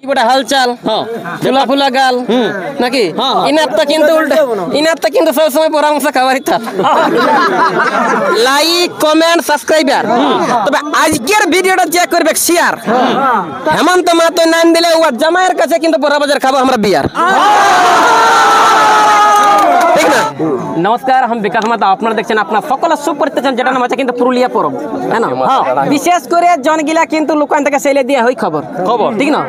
বড় হালচাল ফুলা ফুলা গাল নাকি ইনার তো কিন্তু সব সময় পরামর্শ খাবারই থাক লাইক কমেন্ট সাবস্ক্রাইবার তবে আজকের ভিডিওটা যে করবে শেয়ার হেমন্ত মাহাতো নাম দিলে ও জামাইয়ের কাছে কিন্তু বড় বাজার খাবো আমরা বিয়ার ঠিক না। নমস্কার, हम विकास माता আপনারা দেখছেন আপনার সকল সুপরিচিত যেটা নাম আছে কিন্তু পুরুলিয়া পরব হ্যাঁ না বিশেষ করে জনগিলা কিন্তু লোকান থেকে সেলে দিয়ে হয় খবর ঠিক না।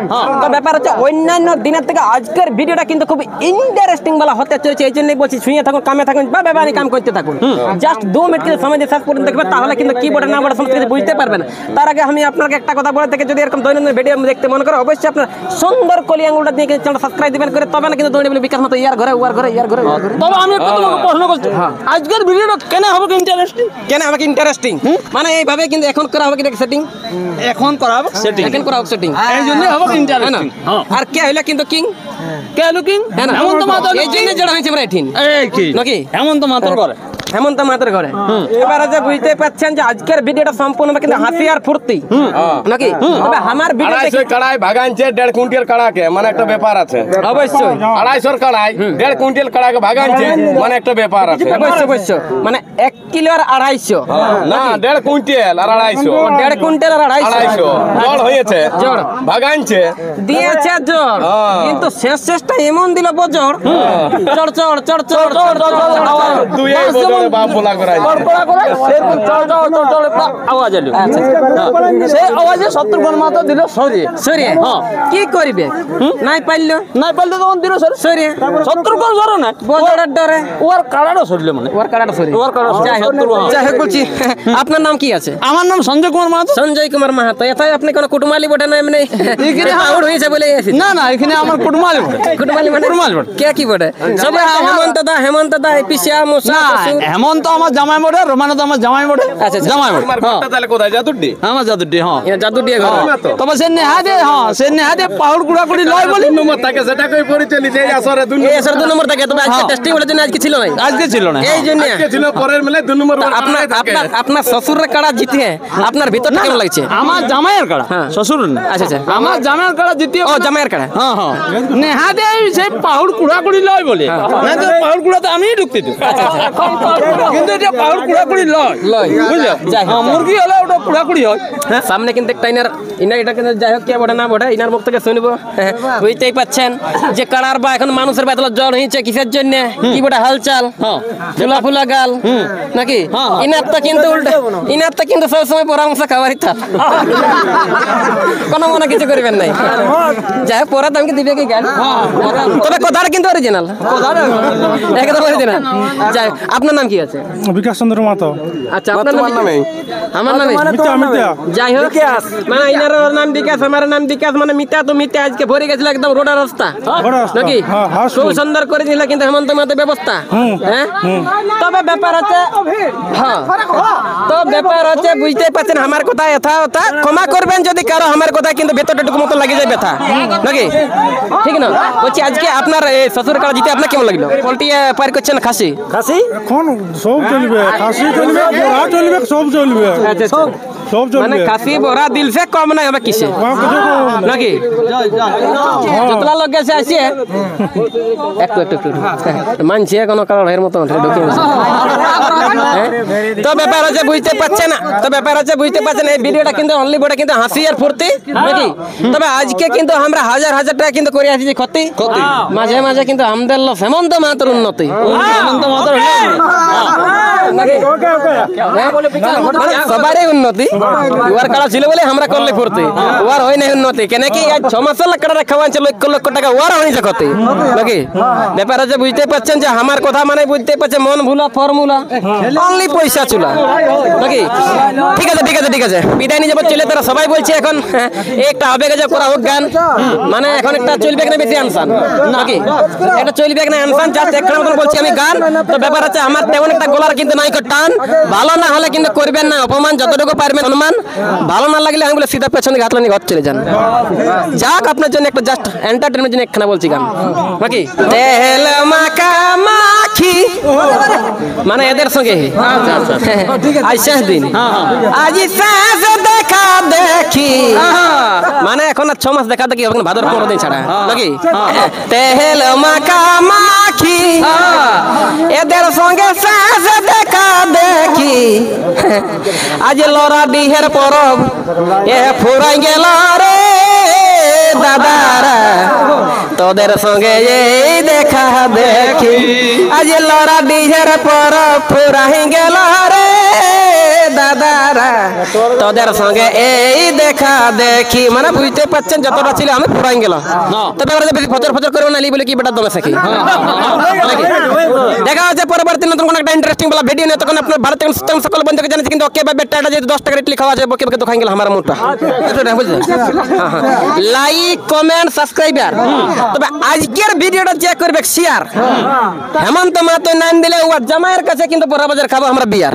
তো ব্যাপার হচ্ছে অন্যান্য দিনের থেকে আজকের ভিডিওটা কিন্তু খুব ইন্টারেস্টিং বলা হতে চলেছে, এই জন্যই বলছি শুয়ে থাকুন কামে থাকুন বা ব্যবহারিক কাম করতে থাকুন, জাস্ট 2 মিনিট কিন্তু সময় দিয়ে শেষ পর্যন্ত দেখবেন, তাহলে কিন্তু কি বড় না বড় সমস্ত কিছু বুঝতে পারবেন। তার আগে আমি আপনাকে একটা কথা বলে থেকে যদি এরকম দৈনন্দিন ভিডিও দেখতে মনে করো অবশ্যই আপনার সুন্দর কলি আঙুলটা দিয়ে চ্যানেল সাবস্ক্রাইব দিবেন করে, তবে না কিন্তু দৌড়ে বলে বিকাশ মতো ইয়ার ঘরে ওয়ার ঘরে ইয়ার ঘরে। তবে আমি একটা তোমাকে প্রশ্ন করছি, আজকের ভিডিওটা কেন হবে ইন্টারেস্টিং? কেন হবে ইন্টারেস্টিং মানে এইভাবে কিন্তু এখন করা হবে কি সেটিং, এখন করা হবে সেটিং, এখন করা হবে সেটিং, এই জন্য হবে ইন্টারেস্টিং। আর কে হইলো কিন্তু কিং, কে হলো কিং হেমন্ত মাহাতো, এই জন্য জড়া হইছে আমরা এঠিন এই কি নাকি হেমন্ত মাহাতোর ঘরে, হেমন্ত মাহাতোর ঘরে। এবারে যে বুঝতে পাচ্ছেন যে আজকের ভিডিওটা সম্পূর্ণ কিন্তু হাসি আর ফুর্তি নাকি। তবে আমার ভিডিও 250 কড়াই ভাগানছে 1.5 কুইন্টাল কড়াকে মানে একটা ব্যাপার আছে, অবশ্যই 250 কড়াই 1.5 কুইন্টাল কড়াকে ভাগানছে মানে একটা ব্যাপার আছে, অবশ্যই অবশ্যই মানে 1 কিলো আর 250 না 1.5 কুইন্টাল আর 250 1.5 কুইন্টাল আর 250 জড় হয়েছে জড় ভাগানছে দিয়েছে জড়, কিন্তু শেষটা এমন দিল বজড় চড় চড় চড় চড় চড় তুই এই বদলে বাপ বলা করাই কড়কড়া করে সেরকম চড় চড় চড় চড় আওয়াজ এলো, সেই আওয়াজে শত্রুঘ্ন মাহাতো দিল সরিয়ে সরিয়ে কি করবে নাই পাইলো তখন দিল সরিয়ে শত্রুঘ্ন জড় না বজড়ের ডরে ওর কাড়াটা সরিল মানে ওর কাড়াটা সরিল যাই হোক বলছি আপনার নাম কি আছে? আমার নাম সঞ্জয় কুমার মাহাতো। সঞ্জয় কুমার মাহাতো, এটাই আপনি কোন কুটুমালি বটে না এমনি এখানে আউট হয়েছে বলে না না এখানে আমার কুটুমালি বটে, কুটুমালি মানে কুটুমালি বটে কে কি বটে সবাই হেমন্ত দা পিসা মুসা হেমন্ত আমার জামাই বটে, রোমানাথ আমার জামাই বটে। আচ্ছা জামাই বটে তোমার ঘরটা তাহলে কোথায়? জাদুড্ডি আমার জাদুড্ডি এটা জাদুড্ডি ঘর। তবে সে নেহাদে সে নেহাদে পাহুড় গুড়া গুড়ি লয় বলি নম্বর থাকে সেটা কই পরিচয় নিতে এই আসরে 2 নম্বর থাকে। তবে আজকে টেস্টিং বলে জন্য আজকে ছিল না, আজকে ছিল না এই জন্য আজকে ছিল পরের মেলে 2 নম্বর আপনার শ্বশুরের কাড়া জিতে আপনার ভিতরটা কেমন লাগছে? আমার জামাইয়ের কাড়া শ্বশুর না, আচ্ছা আচ্ছা আমার জামাইয়ের কাড়া জিতে ও জামাইয়ের কাড়া নেহাদে সেই পাহুড় কুড়া কুড়ি লয় বলে না তো পাহুড় কুড়াতে আমিই ঢুকতে দিই, কিন্তু এটা পাহুড় কুড়া কুড়ি লয় বুঝলে মুরগি হলে ওটা কুড়া কুড়ি হয়। সামনে কিন্তু একটা ইনার এটা কিন্তু যাই হোক কে বটে না বটে ইনার মুখ থেকে শুনবো, বুঝতেই পাচ্ছেন যে কাড়ার বা এখন মানুষের বেতলা জ্বর হয়েছে কিসের জন্য কি বটে হালচাল ফুলা ফুলা গাল নাকি ইনার তো কিন্তু সব সময় পরামর্শ খাবারই থাক কোনো মনে কিছু করবেন নাই, যাই হোক পরে দামকে দিবে কি গাল, তবে কথাটা কিন্তু অরিজিনাল একদম অরিজিনাল। যাই আপনার নাম কি আছে? বিকাশ চন্দ্র মাহাতো। আচ্ছা আপনার নাম কি? আমার নাম যাই হোক মানে ইনার নাম বিকাশ আমার নাম বিকাশ মানে মিতা তো মিতা আজকে ভরে গেছিল একদম রোডের রাস্তা নাকি খুব সুন্দর করে দিল কিন্তু হেমন্ত মাহাতো ব্যবস্থা। হ্যাঁ তবে ব্যাপার আছে তো ব্যাপার হচ্ছে বুঝতেই পারছেন আমার কথা এথা ওথা ক্ষমা করবেন যদি কারো আমার কথা কিন্তু ভেতরটা মতো লাগে যায় ব্যথা নাকি ঠিক না। বলছি আজকে আপনার শ্বশুর কাড়া জিতে আপনার কেমন লাগলো? পোল্ট্রি পার করছেন খাসি খাসি এখন সব চলবে, খাসি চলবে বড়া চলবে সব চলবে। আচ্ছা সব চলবে মানে খাসি বড়া দিল সে কম নাই হবে কিসে নাকি যতলা লোক গেছে আসে একটু মানছে কোনো কারণ এর মতো ঢুকে তো ব্যাপার হচ্ছে বুঝতে পারছেন এই ভিডিওটা কিন্তু অনলি বড় কিন্তু হাসি আর ফুর্তি নাকি। তবে আজকে কিন্তু আমরা হাজার হাজার টাকা কিন্তু করে আসছি ক্ষতি মাঝে মাঝে কিন্তু আমাদের হেমন্ত মাহাতোর উন্নতি হেমন্ত মাহাতোর সবারই উন্নতি ওর কাড়া ছিল বলে আমরা করলে ফুর্তি ওর হয় না উন্নতি কেন কি 6 মাসের কাড়া খাওয়াচ্ছে লক্ষ লক্ষ টাকা ওর হয়নি ক্ষতি নাকি। ব্যাপার আছে বুঝতে পারছেন যে আমার কথা মানে বুঝতে পারছেন মন ভুলা ফর্মুলা অনলি পয়সা চুলা নাকি। ঠিক আছে বিদায় নিয়ে যাবো চলে তারা সবাই বলছে এখন একটা আবেগে যে করা হোক গান মানে এখন একটা চলবে না বেশি আনসান নাকি এটা চলবে না আনসান জাস্ট একটা মতন বলছি আমি গান। তো ব্যাপার আছে আমার তেমন একটা গলার কিন্তু নাই টান ভালো না হলে কিন্তু করবেন না অপমান যতটুকু পারবেন সম্মান ভালো না লাগলে আমি বলে সিধা পেছনে ঘাটলা নিয়ে ঘর চলে যান যাক আপনার জন্য একটা জাস্ট এন্টারটেনমেন্ট জন্য একখানা বলছি গান নাকি তেল মাখা মাখি মানে এদের সঙ্গে আজ শেষ দিন আজ শেষ দেখা দেখি মানে এখন আর 6 মাস দেখা দেখি এখন ভাদর 15 দিন ছাড়া নাকি তেল মাখা মাখি এদের সঙ্গে শেষ দেখা দেখি আজ লড়া ডিহের পরব এ ফুরাই গেল রে দাদারা তোদের সঙ্গে এই দেখা দেখি আজ লড়া ডিহের পরব ফুরাই গেল রে দাদারা তোদের সঙ্গে এই দেখা দেখি মানে বুঝতে পারছেন যতটা ছিল আমি ফুরাই গেল তবে আমরা বেশি ফচর ফচর করে নালি বলে কি বেটা দমে থাকি দেখা হচ্ছে পরবর্তী নতুন কোন একটা ইন্টারেস্টিং বলা ভিডিও নিয়ে তখন আপনার ভারতীয় সকল বন্ধুকে জানাচ্ছি কিন্তু ওকে বা বেটা যদি 10 টাকা ইডলি খাওয়া যায় বকে বকে তো খাই গেল আমার মুখটা লাইক কমেন্ট সাবস্ক্রাইবার তবে আজকের ভিডিওটা চেক করবে শেয়ার হেমন্ত মাহাতো নাম দিলে ও জামাইয়ের কাছে কিন্তু বড় বাজার খাবো আমরা বিয়ার